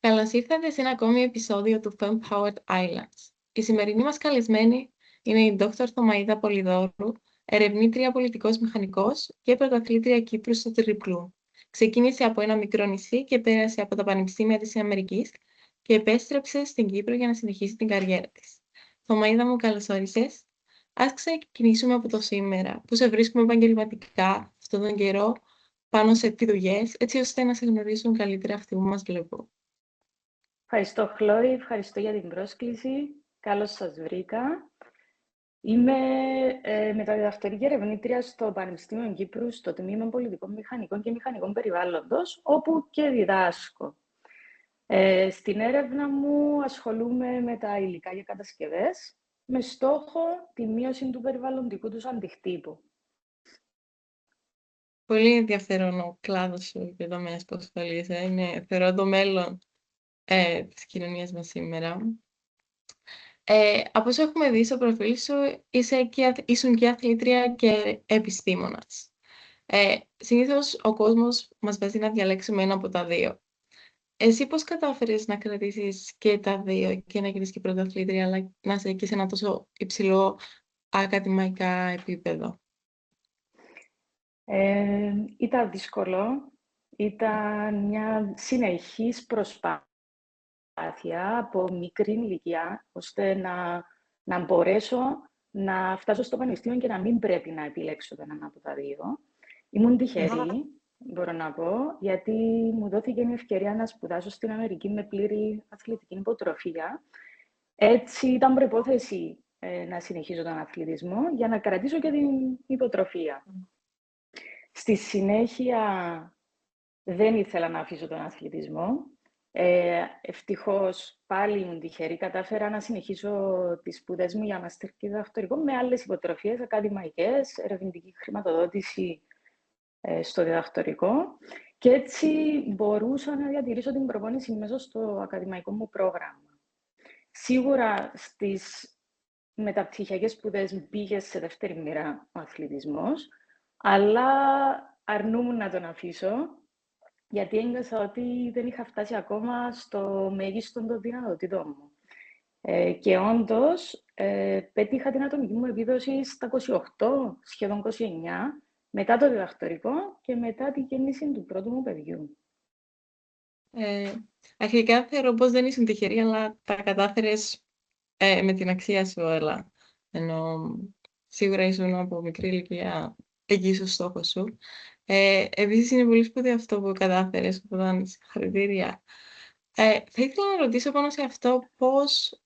Καλώς ήρθατε σε ένα ακόμη επεισόδιο του Fem-Powered Islands. Η σημερινή μας καλεσμένη είναι η Δόκτωρ Θωμαΐδα Πολυδώρου, ερευνήτρια πολιτικός μηχανικός και πρωταθλήτρια Κύπρου στο τριπλού. Ξεκίνησε από ένα μικρό νησί και πέρασε από τα πανεπιστήμια της Αμερικής και επέστρεψε στην Κύπρο για να συνεχίσει την καριέρα της. Θωμαΐδα μου, καλώς όρισες. Ας ξεκινήσουμε από το σήμερα, που σε βρίσκουμε επαγγελματικά αυτόν τον καιρό πάνω σε τι δουλειές, έτσι ώστε να σε γνωρίσουν καλύτερα αυτοί που μας βλέπουν. Ευχαριστώ, Χλόη. Ευχαριστώ για την πρόσκληση. Καλώς σας βρήκα. Είμαι μεταδιδακτορική ερευνήτρια στο Πανεπιστήμιο Κύπρου, στο Τμήμα Πολιτικών Μηχανικών και Μηχανικών Περιβάλλοντος, όπου και διδάσκω. Στην έρευνα μου ασχολούμαι με τα υλικά και κατασκευές, με στόχο τη μείωση του περιβαλλοντικού τους αντικτύπου. Πολύ ενδιαφέρον ο κλάδος σου και το τομέας που ασχολείσαι. Θεωρώ το μέλλον της κοινωνίας μας σήμερα. Από όσο έχουμε δει στο προφίλ σου, ήσουν και αθλήτρια και επιστήμονας. Συνήθως ο κόσμος μας βάζει να διαλέξουμε ένα από τα δύο. Εσύ πώς κατάφερες να κρατήσεις και τα δύο και να γίνεις και πρωταθλήτρια, αλλά να είσαι και σε ένα τόσο υψηλό ακαδημαϊκά επίπεδο? Ήταν δύσκολο. Ήταν μια συνεχής προσπάθεια από μικρή ηλικία, ώστε να μπορέσω να φτάσω στο πανεπιστήμιο και να μην πρέπει να επιλέξω το έναν από τα δύο. Ήμουν τυχερή, μπορώ να πω, γιατί μου δόθηκε η ευκαιρία να σπουδάσω στην Αμερική με πλήρη αθλητική υποτροφία. Έτσι ήταν προϋπόθεση να συνεχίσω τον αθλητισμό για να κρατήσω και την υποτροφία. Στη συνέχεια δεν ήθελα να αφήσω τον αθλητισμό. Ευτυχώς πάλι ήμουν τυχερή. Κατάφερα να συνεχίσω τις σπουδές μου για μαστέρ και διδακτορικό με άλλες υποτροφίες ακαδημαϊκές, ερευνητική χρηματοδότηση στο διδακτορικό και έτσι μπορούσα να διατηρήσω την προπόνηση μέσα στο ακαδημαϊκό μου πρόγραμμα. Σίγουρα στις μεταπτυχιακές σπουδές μπήκε σε δεύτερη μοίρα ο αθλητισμός, αλλά αρνούμουν να τον αφήσω, γιατί ένιωσα ότι δεν είχα φτάσει ακόμα στο μέγιστο των δυνατοτήτων μου. Και όντως, πέτυχα την ατομική μου επίδοση στα 28, σχεδόν 29, μετά το διδακτορικό και μετά την γέννηση του πρώτου μου παιδιού. Αρχικά θεωρώ πως δεν ήσουν τυχερή, αλλά τα κατάφερες με την αξία σου, αλλά ενώ σίγουρα ήσουν από μικρή ηλικία εκεί στο στόχο σου. Επίσης είναι πολύ σπουδαίο αυτό που κατάφερες, οπότε συγχαρητήρια. Θα ήθελα να ρωτήσω πάνω σε αυτό πώς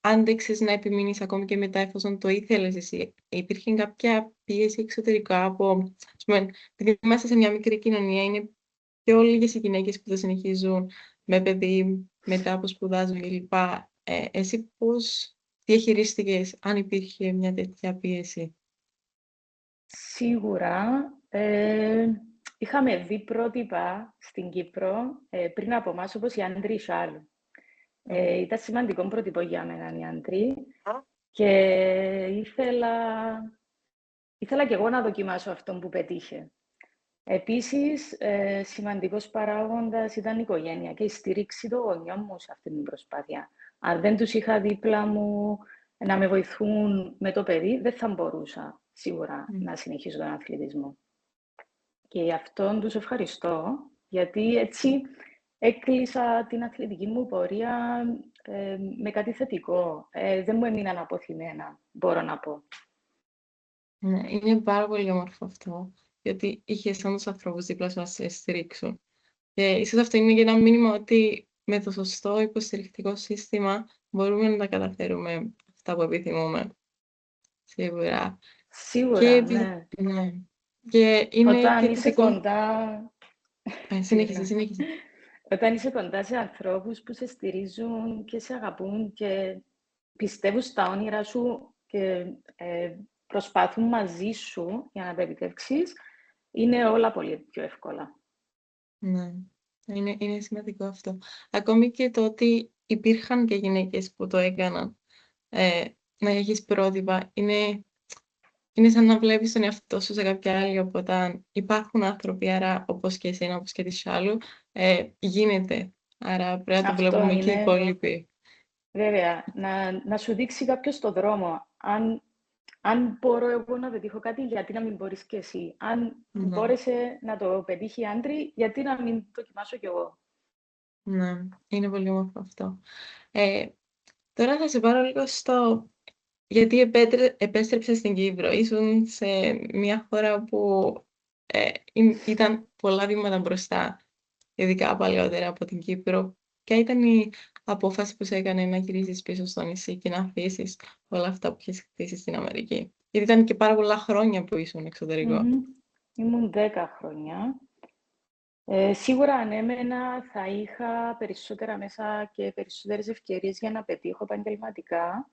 άντεξες να επιμείνεις ακόμη και μετά, εφόσον το ήθελες εσύ. Υπήρχε κάποια πίεση εξωτερικά από, ας πούμε, επειδή είμαστε σε μια μικρή κοινωνία, είναι πιο λίγες οι γυναίκες που θα συνεχίζουν με παιδί μετά από σπουδάζουν κλπ. Εσύ πώς διαχειρίστηκες, αν υπήρχε μια τέτοια πίεση? Σίγουρα. Είχαμε δει πρότυπα στην Κύπρο πριν από εμάς, όπως η Άντρη Σάλου. Ήταν σημαντικό πρότυπο για μένα η Άντρη και ήθελα και εγώ να δοκιμάσω αυτό που πετύχε. Επίσης, σημαντικός παράγοντας ήταν η οικογένεια και η στήριξη των γονιών μου σε αυτή την προσπάθεια. Αν δεν τους είχα δίπλα μου να με βοηθούν με το παιδί, δεν θα μπορούσα σίγουρα να συνεχίσω τον αθλητισμό. Και γι' αυτόν τους ευχαριστώ, γιατί έτσι έκλεισα την αθλητική μου πορεία με κάτι θετικό. Δεν μου έμειναν αποθυμένα, μπορώ να πω. Ναι, είναι πάρα πολύ όμορφο αυτό, γιατί είχες όντως ανθρώπους δίπλα σου να σε στηρίξουν. Και ίσως αυτό είναι και ένα μήνυμα ότι με το σωστό υποστηρικτικό σύστημα μπορούμε να τα καταφέρουμε αυτά που επιθυμούμε. Σίγουρα. Σίγουρα, ναι. Ναι. Και είναι Όταν και είσαι θετικό. κοντά... Συνέχισε. Όταν είσαι κοντά σε ανθρώπους που σε στηρίζουν και σε αγαπούν και πιστεύουν στα όνειρα σου και προσπαθούν μαζί σου για να τα επιτεύξεις, είναι όλα πολύ πιο εύκολα. Ναι, είναι σημαντικό αυτό. Ακόμη και το ότι υπήρχαν και γυναίκες που το έκαναν, να έχεις πρότυπα, είναι είναι σαν να βλέπεις τον εαυτό σου σε κάποια άλλη, οπότε υπάρχουν άνθρωποι, άρα όπως και εσένα, όπως και τις άλλου, γίνεται. Άρα πρέπει να το Αυτό βλέπουμε και οι είναι, υπόλοιποι. βέβαια, να σου δείξει κάποιος το δρόμο. Αν μπορώ εγώ να πετύχω κάτι, γιατί να μην μπορείς και εσύ. Αν Ναι, μπόρεσε να το πετύχει η άντρη, γιατί να μην το δοκιμάσω κι εγώ. ναι, είναι πολύ όμορφο αυτό. Ε, Τώρα θα σε πάρω λίγο στο... Γιατί επέστρεψες στην Κύπρο. Ήσουν σε μια χώρα που ήταν πολλά βήματα μπροστά, ειδικά παλαιότερα από την Κύπρο. Ποια ήταν η απόφαση που σε έκανε να γυρίσεις πίσω στο νησί και να αφήσεις όλα αυτά που έχεις χτίσει στην Αμερική? Γιατί ήταν και πάρα πολλά χρόνια που ήσουν εξωτερικό. Μμμ. Ήμουν 10 χρόνια. Σίγουρα αν έμενα θα είχα περισσότερα μέσα και περισσότερες ευκαιρίες για να πετύχω επαγγελματικά.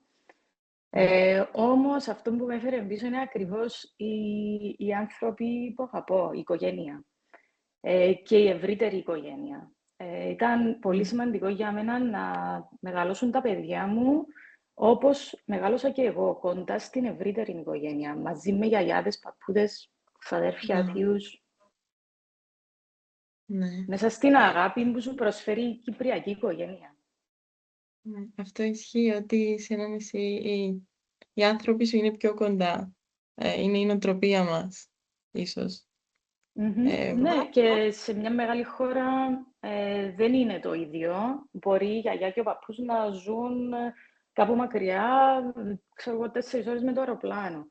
Όμως αυτό που με έφερε πίσω είναι ακριβώς οι άνθρωποι που αγαπώ, η οικογένεια και η ευρύτερη οικογένεια. Ήταν πολύ σημαντικό για μένα να μεγαλώσουν τα παιδιά μου όπως μεγάλωσα και εγώ, κοντά στην ευρύτερη οικογένεια, μαζί με γιαγιάδες, παππούδες, ξαδέρφια, Ναι, θείους, ναι. μέσα στην αγάπη που σου προσφέρει η κυπριακή οικογένεια. Ναι. Αυτό ισχύει ότι σε ένα νησί οι άνθρωποι σου είναι πιο κοντά. Είναι η νοοτροπία μας, ίσως. Μμμ. Ε, Ναι, και σε μια μεγάλη χώρα δεν είναι το ίδιο. Μπορεί η γιαγιά και ο παππούς να ζουν κάπου μακριά, ξέρω εγώ, 4 ώρες με το αεροπλάνο.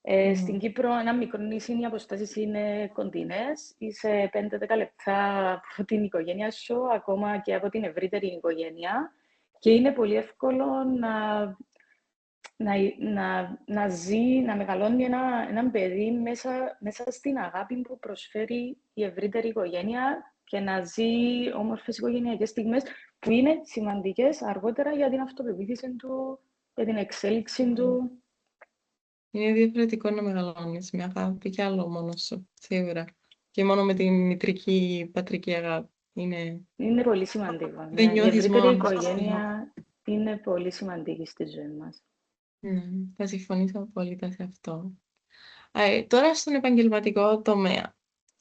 ναι. Στην Κύπρο, ένα μικρό νησί, οι αποστάσεις είναι κοντινές. Είσαι 5-10 λεπτά από την οικογένεια σου, ακόμα και από την ευρύτερη οικογένεια. Και είναι πολύ εύκολο να ζει, να μεγαλώνει έναν παιδί μέσα στην αγάπη που προσφέρει η ευρύτερη οικογένεια και να ζει όμορφες οικογενειακές στιγμές που είναι σημαντικές αργότερα για την αυτοπεποίθηση του, για την εξέλιξη του. Είναι διαφορετικό να μεγαλώνεις με αγάπη και άλλο μόνος σου, σίγουρα. Και μόνο με τη μητρική, πατρική αγάπη. Είναι πολύ σημαντικό. Δεν Ναι. Η νιώθεις ευρύτερη μόνος σου. οικογένεια είναι πολύ σημαντική στη ζωή μας. Ναι, θα συμφωνήσω απόλυτα σε αυτό. Τώρα στον επαγγελματικό τομέα.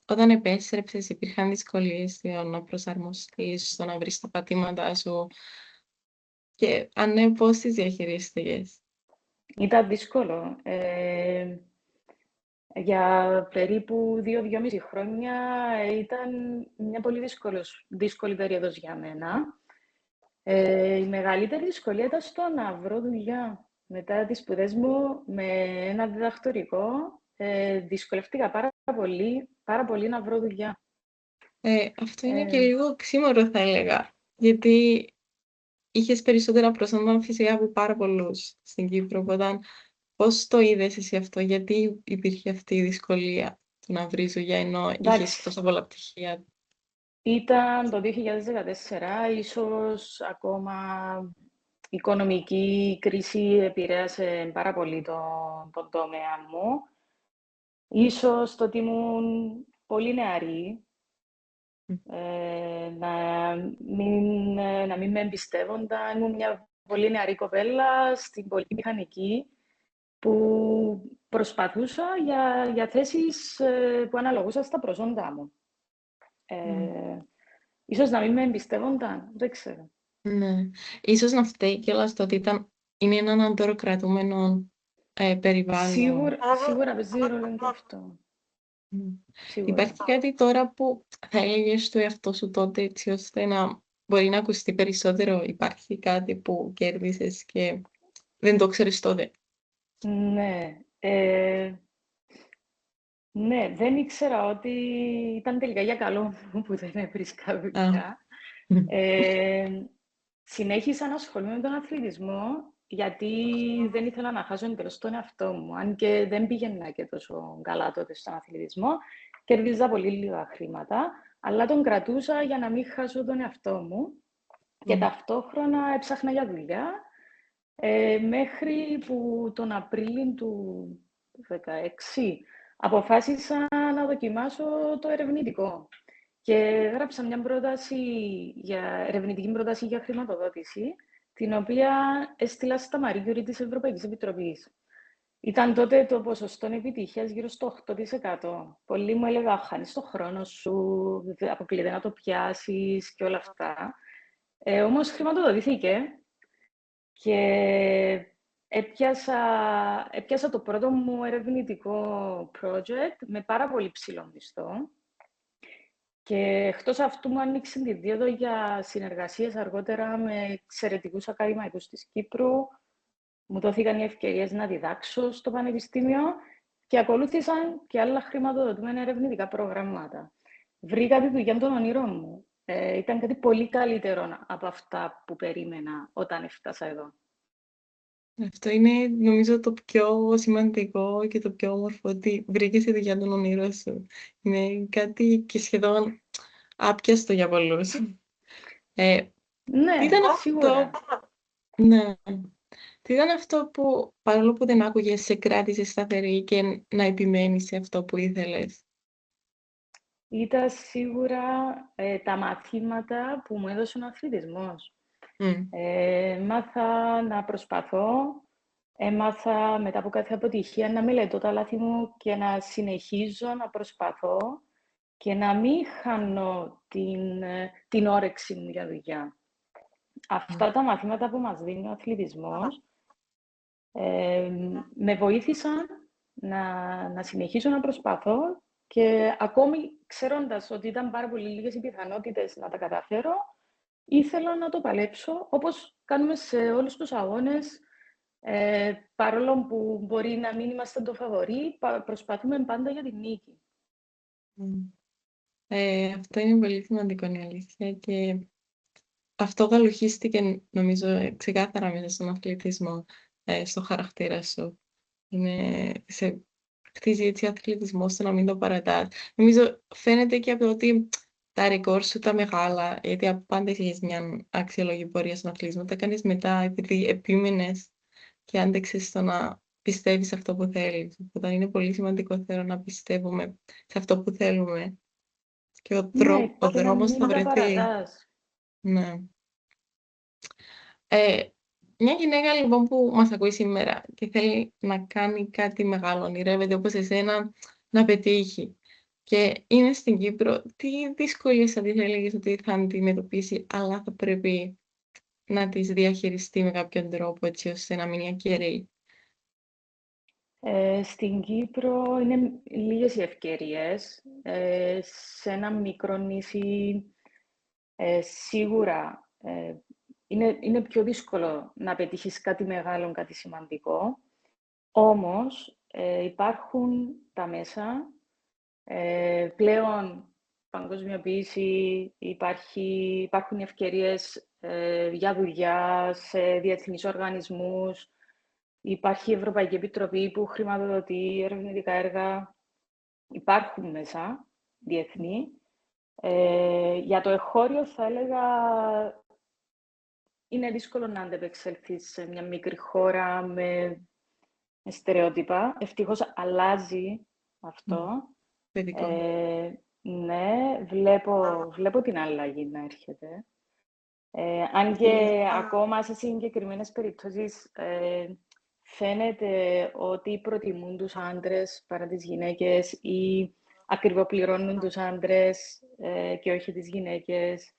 Όταν επέστρεψες, υπήρχαν δυσκολίες στο να προσαρμοστείς, στο να βρεις τα πατήματά σου και αν ναι, πώς τις διαχειρίστηκες? Ήταν δύσκολο. Για περίπου 2-2,5 χρόνια ήταν μια πολύ δύσκολη περίοδος για μένα. Η μεγαλύτερη δυσκολία ήταν στο να βρω δουλειά. Μετά τις σπουδές μου με ένα διδακτορικό, δυσκολεύτηκα πάρα πολύ να βρω δουλειά. Αυτό είναι και Ε, λίγο οξύμορο, θα έλεγα, γιατί είχες περισσότερα προσόντα φυσικά από πάρα πολλούς στην Κύπρο. Οπότε πώς το είδες εσύ αυτό, γιατί υπήρχε αυτή η δυσκολία του να βρεις δουλειά ενώ είχες εντάξει, τόσα πολλά πτυχία? ήταν το 2014, ίσως ακόμα η οικονομική κρίση επηρέασε πάρα πολύ τον τομέα μου. Ίσως το ότι ήμουν πολύ νεαρή, να μην με εμπιστεύονταν. Ήμουν μια πολύ νεαρή κοπέλα στην πολυμηχανική που προσπαθούσα για θέσεις που αναλογούσαν στα προσόντα μου. Mm. Ίσως να μην με εμπιστεύονταν, δεν ξέρω. Ναι. Ίσως να φταίει κιόλας το ότι είναι έναν ανδροκρατούμενο περιβάλλον. Σίγουρα παίζει ρόλο και αυτό. Mm. Υπάρχει Σίγουρα. κάτι τώρα που θα έλεγες στο εαυτό σου τότε έτσι ώστε να μπορεί να ακουστεί περισσότερο? Υπάρχει κάτι που κέρδισες και δεν το ξέρεις τότε? Ναι. Ναι, δεν ήξερα ότι ήταν τελικά για καλό μου που δεν έβρισκα Α. δουλειά. Συνέχισα να ασχολούμαι με τον αθλητισμό γιατί δεν ήθελα να χάσω εντελώς τον εαυτό μου. Αν και δεν πήγαινα και τόσο καλά τότε στον αθλητισμό, κέρδιζα πολύ λίγα χρήματα, αλλά τον κρατούσα για να μην χάσω τον εαυτό μου και ταυτόχρονα έψαχνα για δουλειά μέχρι που τον Απρίλιο του 2016 αποφάσισα να δοκιμάσω το ερευνητικό. Και έγραψα μια ερευνητική πρόταση για χρηματοδότηση, την οποία έστειλα στα Marie Curie της Ευρωπαϊκής Επιτροπής. Ήταν τότε το ποσοστό επιτυχίας γύρω στο 8%. Πολλοί μου έλεγαν, χάνεις το χρόνο σου, αποκλείεται να το πιάσεις και όλα αυτά. Όμως χρηματοδοτήθηκε και έπιασα το πρώτο μου ερευνητικό project με πάρα πολύ ψηλό μισθό. Και εκτός αυτού μου άνοιξε τη δίωδο για συνεργασίες αργότερα με εξαιρετικούς ακαδημαϊκούς της Κύπρου. Μου δόθηκαν οι ευκαιρίες να διδάξω στο Πανεπιστήμιο και ακολούθησαν και άλλα χρηματοδοτούμενα ερευνητικά προγράμματα. Βρήκα τη δουλειά των ονείρων μου. Ήταν κάτι πολύ καλύτερο από αυτά που περίμενα όταν έφτασα εδώ. Αυτό είναι, νομίζω, το πιο σημαντικό και το πιο όμορφο, ότι βρήκες τη δουλειά των ονείρων σου. Είναι κάτι και σχεδόν άπιαστο για πολλούς. Ναι, Τι ήταν σίγουρα. αυτό... Ναι. Τι ήταν αυτό που, παρόλο που δεν άκουγες, σε κράτησε σταθερή και να επιμένεις σε αυτό που ήθελες? Ήταν σίγουρα τα μαθήματα που μου έδωσε ο αθλητισμός. Μάθα να προσπαθώ, έμαθα μετά από κάθε αποτυχία να μελετώ τα λάθη μου και να συνεχίζω να προσπαθώ και να μην χάνω την όρεξη μου για δουλειά. Αυτά τα μαθήματα που μας δίνει ο αθλητισμός με βοήθησαν να συνεχίσω να προσπαθώ και ακόμη ξέροντας ότι ήταν πάρα πολύ λίγες οι πιθανότητες να τα καταφέρω, ήθελα να το παλέψω, όπως κάνουμε σε όλους τους αγώνες. Παρόλο που μπορεί να μην είμαστε το φαβορί, προσπαθούμε πάντα για την νίκη. Αυτό είναι πολύ σημαντικό, είναι αλήθεια. Και αυτό γαλουχίστηκε, νομίζω, ξεκάθαρα μέσα στον αθλητισμό, στο χαρακτήρα σου. Χτίζει έτσι ο αθλητισμός, στο να μην το παρατάς. Νομίζω φαίνεται και από το ότι τα ρεκόρ σου τα μεγάλα, γιατί πάντα έχεις μια αξιολόγη πορεία στον αθλητισμό, τα κάνεις μετά επειδή επίμενες και άντεξες στο να πιστεύεις αυτό που θέλεις. Οπότε είναι πολύ σημαντικό, θέλω να πιστεύουμε σε αυτό που θέλουμε. Και Ναι, ο και να δρόμος θα μην τα βρεθεί. παρατάς. Ναι. Μια γυναίκα λοιπόν που μας ακούει σήμερα και θέλει να κάνει κάτι μεγάλο, ονειρεύεται όπως εσένα να πετύχει και είναι στην Κύπρο, τι δυσκολίες θα της έλεγες ότι θα αντιμετωπίσει, αλλά θα πρέπει να τις διαχειριστεί με κάποιον τρόπο έτσι ώστε να μείνει ακεραίη? Στην Κύπρο είναι λίγες οι ευκαιρίες. Σε ένα μικρό νησί σίγουρα είναι πιο δύσκολο να πετύχεις κάτι μεγάλο, κάτι σημαντικό. Όμως υπάρχουν τα μέσα. Πλέον παγκοσμιοποίηση, υπάρχουν ευκαιρίες για δουλειά σε διεθνείς οργανισμούς. Υπάρχει η Ευρωπαϊκή Επιτροπή που χρηματοδοτεί ερευνητικά έργα. Υπάρχουν μέσα διεθνή. Για το εγχώριο θα έλεγα είναι δύσκολο να αντεπεξέλθεις σε μια μικρή χώρα με στερεότυπα. Ευτυχώς αλλάζει αυτό. Παιδικό. Ναι, βλέπω την αλλαγή να έρχεται. Αν και ακόμα σε συγκεκριμένες περιπτώσεις φαίνεται ότι προτιμούν τους άντρες παρά τις γυναίκες ή ακριβοπληρώνουν τους άντρες και όχι τις γυναίκες.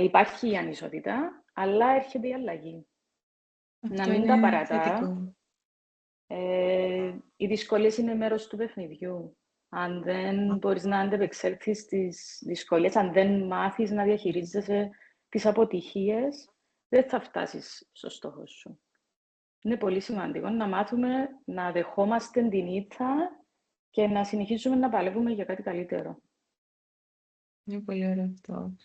Υπάρχει η ανισότητα, αλλά έρχεται η αλλαγή. Να Αυτό μην τα είναι παρατά. θετικό. Οι δυσκολίες είναι μέρος του παιχνιδιού. Αν δεν μπορείς να αντεπεξέλθεις στις δυσκολίες, αν δεν μάθεις να διαχειρίζεσαι τις αποτυχίες, δεν θα φτάσεις στο στόχο σου. Είναι πολύ σημαντικό να μάθουμε να δεχόμαστε την ήττα και να συνεχίσουμε να παλεύουμε για κάτι καλύτερο. Είναι πολύ ωραίο αυτό.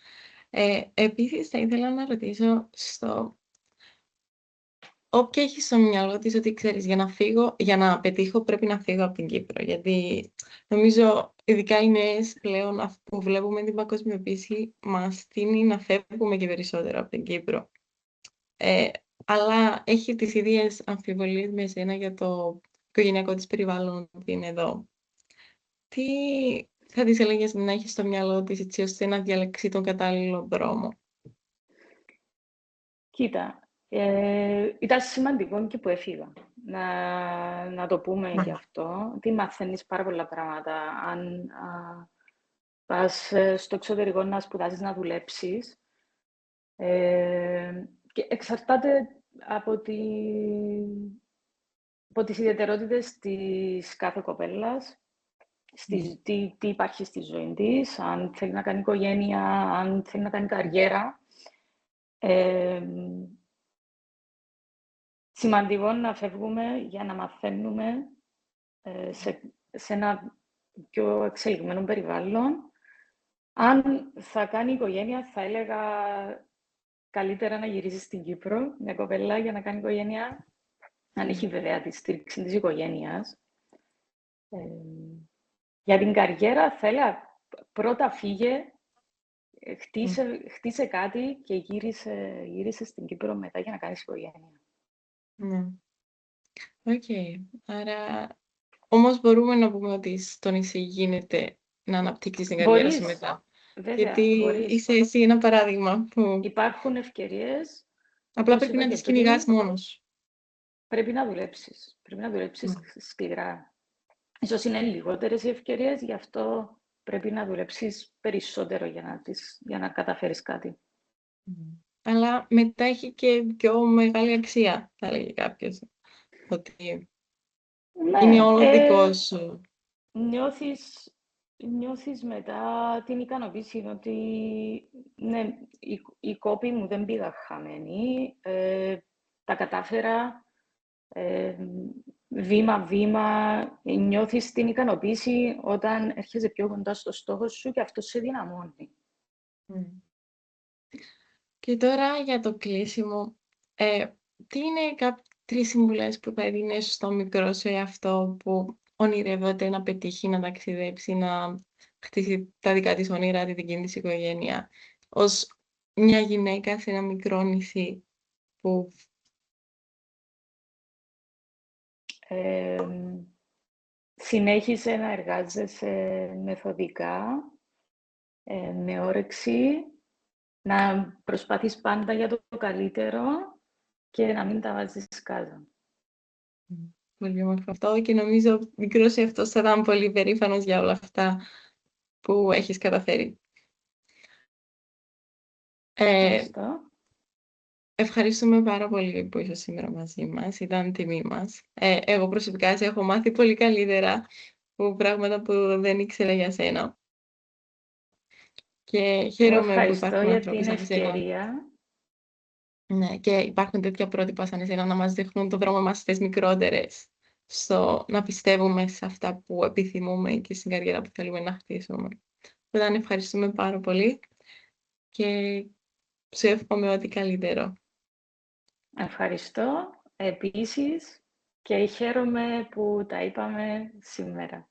Επίσης, θα ήθελα να ρωτήσω όποια έχει στο μυαλό της ότι ξέρεις, για να πετύχω πρέπει να φύγω από την Κύπρο. Γιατί νομίζω, ειδικά οι νέες πλέον που βλέπουμε την παγκοσμιοποίηση, μας τείνει να φεύγουμε και περισσότερο από την Κύπρο. Αλλά έχει τις ίδιες αμφιβολίες με εσένα για το οικογενειακό της περιβάλλον ότι είναι εδώ. Τι θα της έλεγες να έχει στο μυαλό της έτσι ώστε να διαλέξει τον κατάλληλο δρόμο? Κοίτα, Ήταν σημαντικό και που έφυγα. Να το πούμε και αυτό. Τι μαθαίνεις πάρα πολλά πράγματα. Αν πας στο εξωτερικό να σπουδάσεις, να δουλέψεις. Και εξαρτάται από τις ιδιαιτερότητες της κάθε κοπέλας, τι υπάρχει στη ζωή της, αν θέλει να κάνει οικογένεια, αν θέλει να κάνει καριέρα. Σημαντικό να φεύγουμε για να μαθαίνουμε σε ένα πιο εξελιγμένο περιβάλλον. Αν θα κάνει οικογένεια, θα έλεγα καλύτερα να γυρίσει στην Κύπρο, μια κοπέλα, για να κάνει οικογένεια, αν έχει βέβαια τη στήριξη της οικογένειας. Για την καριέρα, θα έλεγα πρώτα φύγε, χτίσε κάτι και γύρισε στην Κύπρο μετά για να κάνεις οικογένεια. Ναι. Οκ. Άρα, όμως μπορούμε να πούμε ότι στο νησί γίνεται να αναπτύξεις την καριέρα σου μετά. Βέβαια, Γιατί μπορείς. είσαι εσύ ένα παράδειγμα που Υπάρχουν ευκαιρίες. απλά πρέπει να τις κυνηγάς μόνος. Πρέπει να δουλέψεις. Πρέπει να δουλέψεις σκληρά. Ίσως είναι λιγότερες οι ευκαιρίες, γι' αυτό πρέπει να δουλέψεις περισσότερο για να καταφέρεις κάτι. Αλλά μετά έχει και πιο μεγάλη αξία, θα λέγει κάποιος. Ότι είναι όλο δικό σου. Νιώθεις μετά την ικανοποίηση ότι ναι, οι κόποι μου δεν πήγα χαμένοι, τα κατάφερα βήμα-βήμα. Νιώθεις την ικανοποίηση όταν έρχεσαι πιο κοντά στο στόχο σου και αυτό σε δυναμώνει. Και τώρα για το κλείσιμο, τι είναι 3 συμβουλές που θα έδινες στο μικρό σου εαυτό που ονειρεύεται να πετύχει, να ταξιδέψει, να χτίσει τα δικά της όνειρα, τη δική της οικογένεια, ως μια γυναίκα σε ένα μικρό νησί που... Συνέχισε να εργάζεσαι μεθοδικά, με όρεξη, να προσπαθείς πάντα για το καλύτερο και να μην τα βάζεις κάτω. Πολύ όμορφο αυτό και νομίζω μικρός εαυτός θα ήταν πολύ περήφανος για όλα αυτά που έχεις καταφέρει. Ευχαριστούμε πάρα πολύ που είσαι σήμερα μαζί μας. Ήταν τιμή μας. Εγώ προσωπικά σε έχω μάθει πολύ καλύτερα από πράγματα που δεν ήξερα για σένα. Και χαίρομαι που υπάρχουν άνθρωποι σαν εσένα. Ναι, και υπάρχουν τέτοια πρότυπα σαν εσένα να μας δείχνουν το δρόμο μας στις μικρότερες, στο να πιστεύουμε σε αυτά που επιθυμούμε και στην καριέρα που θέλουμε να χτίσουμε. Οπότε ευχαριστούμε πάρα πολύ και σου εύχομαι ό,τι καλύτερο. Ευχαριστώ επίσης και χαίρομαι που τα είπαμε σήμερα.